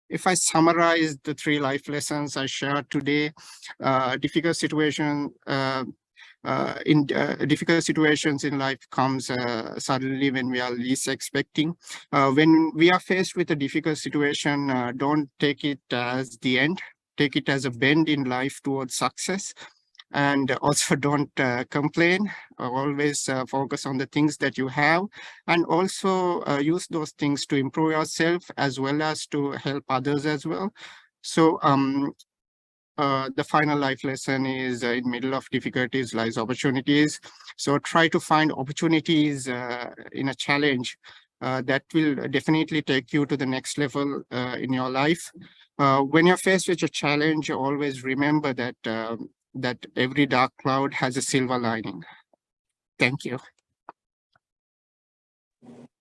if I summarize the 3 life lessons I shared today, difficult situation in difficult situations in life comes suddenly when we are least expecting. When we are faced with a difficult situation, don't take it as the end. Take it as a bend in life towards success. And also don't complain. Always focus on the things that you have, and also use those things to improve yourself as well as to help others as well. So the final life lesson is in middle of difficulties lies opportunities. So try to find opportunities in a challenge that will definitely take you to the next level in your life. When you're faced with a challenge, always remember that that every dark cloud has a silver lining. Thank you.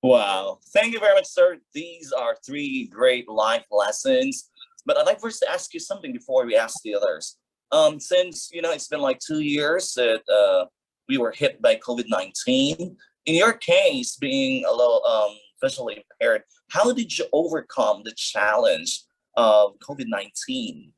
Wow. Thank you very much, sir. These are 3 great life lessons. But I'd like first to ask you something before we ask the others. Since, it's been like 2 years that we were hit by COVID-19. In your case, being a little visually impaired, how did you overcome the challenge of COVID-19?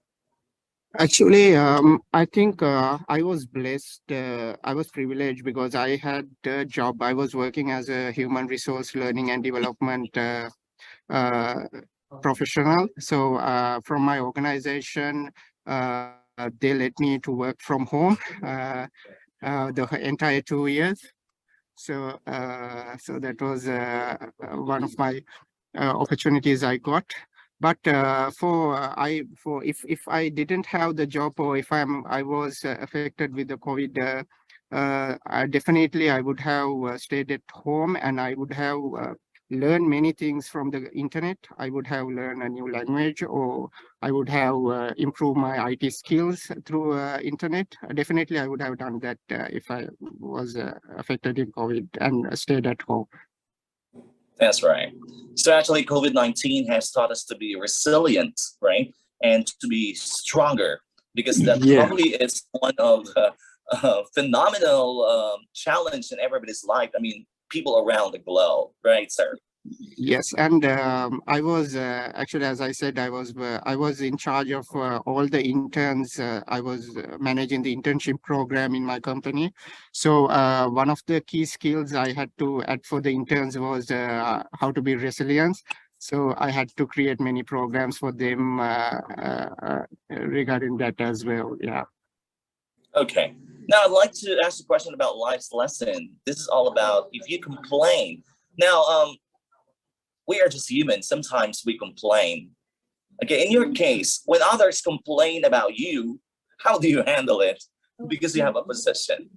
Actually, I think I was blessed. I was privileged because I had a job. I was working as a human resource learning and development uh, professional. So from my organization, they let me to work from home the entire 2 years. So so that was one of my opportunities I got. But for if I didn't have the job, or if I was affected with the COVID, definitely I would have stayed at home, and I would have learned many things from the internet. I would have learned a new language, or I would have improved my IT skills through internet. Definitely, I would have done that if I was affected in COVID and stayed at home. That's right. So actually, COVID-19 has taught us to be resilient, right? And to be stronger, because that probably is one of the phenomenal challenge in everybody's life. I mean, people around the globe, right, sir? Yes, and I was actually, as I said, I was in charge of all the interns. I was managing the internship program in my company. So one of the key skills I had to add for the interns was how to be resilient. So I had to create many programs for them regarding that as well. Yeah. Okay. Now I'd like to ask a question about life's lesson. This is all about if you complain. Now, we are just human. Sometimes we complain. Okay, in your case, when others complain about you, how do you handle it? Because you have a position.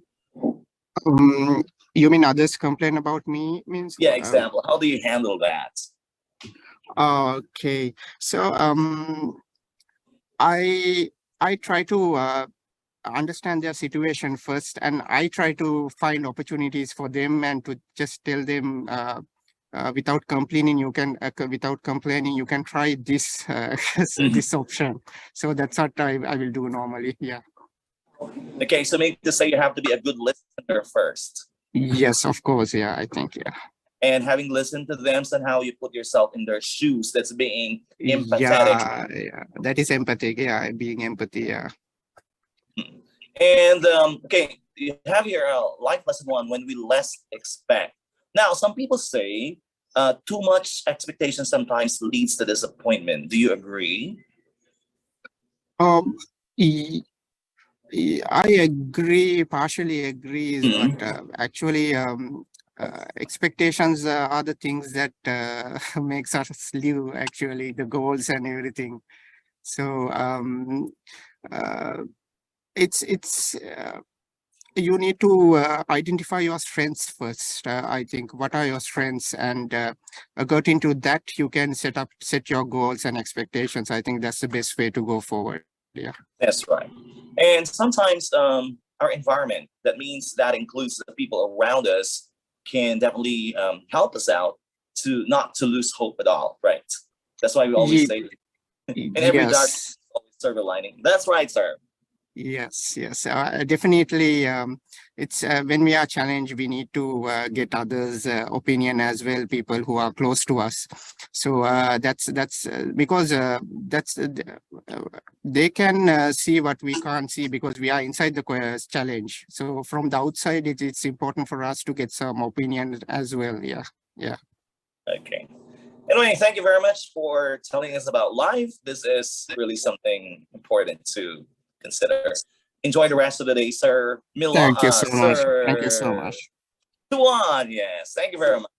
You mean others complain about me? Means yeah, example. How do you handle that? Okay, so I try to understand their situation first, and I try to find opportunities for them and to just tell them without complaining, you can try this this option. So that's what I will do normally. Yeah. Okay, so maybe to say you have to be a good listener first. Yes, of course. Yeah, I think, yeah. And having listened to them, somehow you put yourself in their shoes. That's being empathetic. Yeah, that is empathic. Yeah, being empathy. Yeah. And okay, you have your life lesson 1, when we less expect. Now, some people say too much expectation sometimes leads to disappointment. Do you agree? I agree, partially agree, but actually expectations are the things that makes us live, actually, the goals and everything. So it's you need to identify your strengths first. I think, what are your strengths, and got into that, you can set your goals and expectations. I think that's the best way to go forward. Yeah, that's right. And sometimes our environment, that means that includes the people around us, can definitely help us out to not to lose hope at all, right? That's why we always say in every dark, always silver lining. That's right, sir. Yes, yes, definitely. It's when we are challenged, we need to get others' opinion as well, people who are close to us. So that's because they can see what we can't see because we are inside the challenge. So from the outside, it's important for us to get some opinion as well. Yeah, yeah. Okay. Anyway, thank you very much for telling us about life. This is really something important to consider. Enjoy the rest of the day, sir. Thank you so much. Thank you so Sir much. Tuan, yes. Thank you very much.